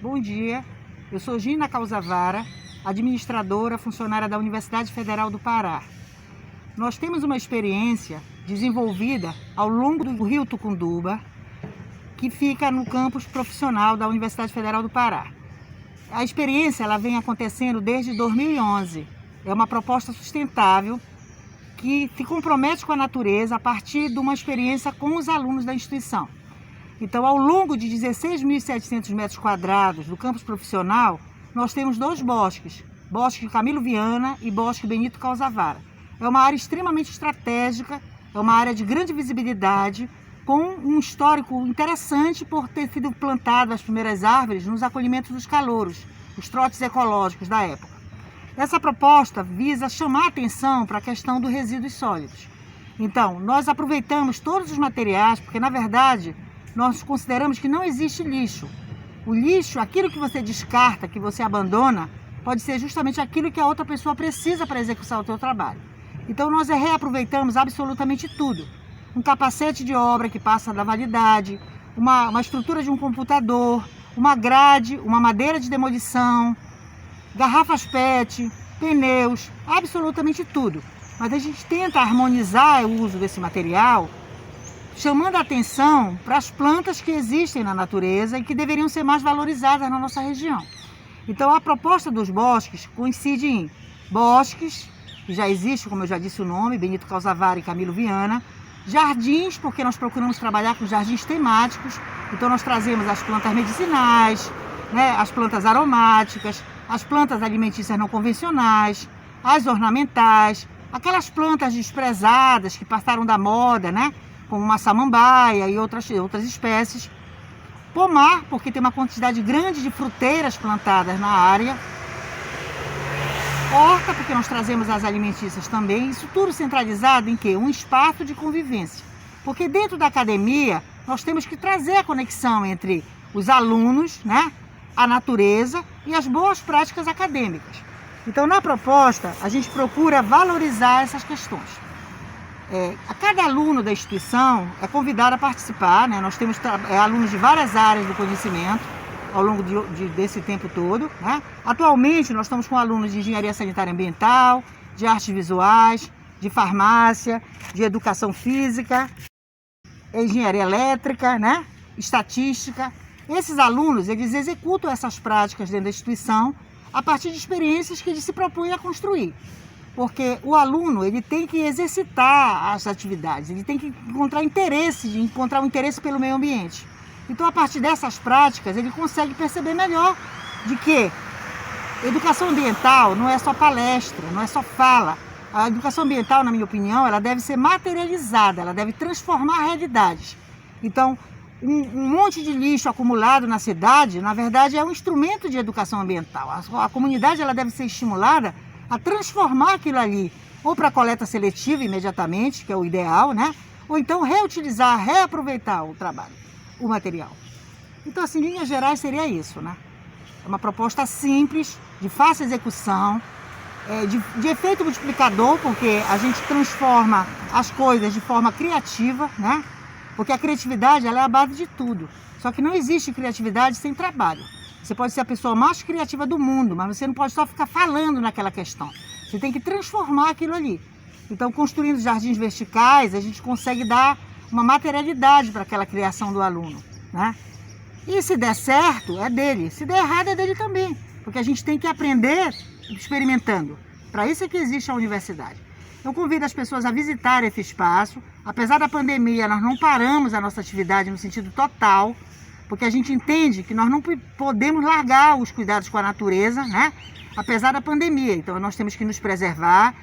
Bom dia, eu sou Gina Calzavara, administradora, funcionária da Universidade Federal do Pará. Nós temos uma experiência desenvolvida ao longo do Rio Tucunduba, que fica no campus profissional da Universidade Federal do Pará. A experiência ela vem acontecendo desde 2011. É uma proposta sustentável que se compromete com a natureza a partir de uma experiência com os alunos da instituição. Então, ao longo de 16.700 metros quadrados do campus profissional, nós temos dois bosques, Bosque Camilo Viana e Bosque Benito Calzavara. É uma área extremamente estratégica, é uma área de grande visibilidade, com um histórico interessante por ter sido plantado as primeiras árvores nos acolhimentos dos calouros, os trotes ecológicos da época. Essa proposta visa chamar a atenção para a questão dos resíduos sólidos. Então, nós aproveitamos todos os materiais, porque na verdade nós consideramos que não existe lixo. O lixo, aquilo que você descarta, que você abandona, pode ser justamente aquilo que a outra pessoa precisa para executar o seu trabalho. Então nós reaproveitamos absolutamente tudo. Um capacete de obra que passa da validade, uma estrutura de um computador, uma grade, uma madeira de demolição, garrafas PET, pneus, absolutamente tudo. Mas a gente tenta harmonizar o uso desse material, chamando a atenção para as plantas que existem na natureza e que deveriam ser mais valorizadas na nossa região. Então a proposta dos bosques coincide em bosques, que já existe, como eu já disse o nome, Benito Calzavara e Camilo Viana, jardins, porque nós procuramos trabalhar com jardins temáticos, então nós trazemos as plantas medicinais, as plantas aromáticas, as plantas alimentícias não convencionais, as ornamentais, aquelas plantas desprezadas que passaram da moda, como uma samambaia e outras espécies. Pomar, porque tem uma quantidade grande de fruteiras plantadas na área. Horta, porque nós trazemos as alimentícias também. Isso tudo centralizado em quê? Um espaço de convivência. Porque dentro da academia, nós temos que trazer a conexão entre os alunos, a natureza e as boas práticas acadêmicas. Então, na proposta, a gente procura valorizar essas questões. A cada aluno da instituição é convidado a participar, Nós temos alunos de várias áreas do conhecimento ao longo desse tempo todo. Atualmente, nós estamos com alunos de Engenharia Sanitária e Ambiental, de Artes Visuais, de Farmácia, de Educação Física, Engenharia Elétrica, Estatística. Esses alunos, eles executam essas práticas dentro da instituição a partir de experiências que eles se propõem a construir. Porque o aluno, ele tem que exercitar as atividades, ele tem que encontrar um interesse pelo meio ambiente. Então, a partir dessas práticas, ele consegue perceber melhor de que educação ambiental não é só palestra, não é só fala. A educação ambiental, na minha opinião, ela deve ser materializada, ela deve transformar realidades. Então, um monte de lixo acumulado na cidade, na verdade, é um instrumento de educação ambiental. A comunidade ela deve ser estimulada a transformar aquilo ali, ou para coleta seletiva imediatamente, que é o ideal, ou então reutilizar, reaproveitar o material. Então, assim, em linhas gerais, seria isso, É uma proposta simples, de fácil execução, de efeito multiplicador, porque a gente transforma as coisas de forma criativa, Porque a criatividade ela é a base de tudo. Só que não existe criatividade sem trabalho. Você pode ser a pessoa mais criativa do mundo, mas você não pode só ficar falando naquela questão. Você tem que transformar aquilo ali. Então, construindo jardins verticais, a gente consegue dar uma materialidade para aquela criação do aluno, E se der certo, é dele. Se der errado, é dele também. Porque a gente tem que aprender experimentando. Para isso é que existe a universidade. Eu convido as pessoas a visitarem esse espaço. Apesar da pandemia, nós não paramos a nossa atividade no sentido total, porque a gente entende que nós não podemos largar os cuidados com a natureza, apesar da pandemia. Então, nós temos que nos preservar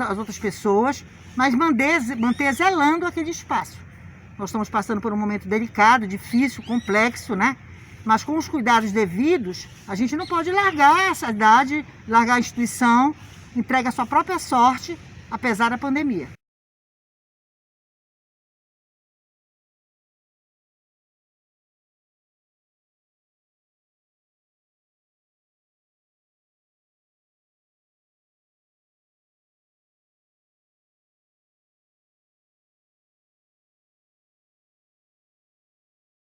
as outras pessoas, mas manter zelando aquele espaço. Nós estamos passando por um momento delicado, difícil, complexo, Mas com os cuidados devidos, a gente não pode largar a cidade, largar a instituição, entrega a sua própria sorte, apesar da pandemia.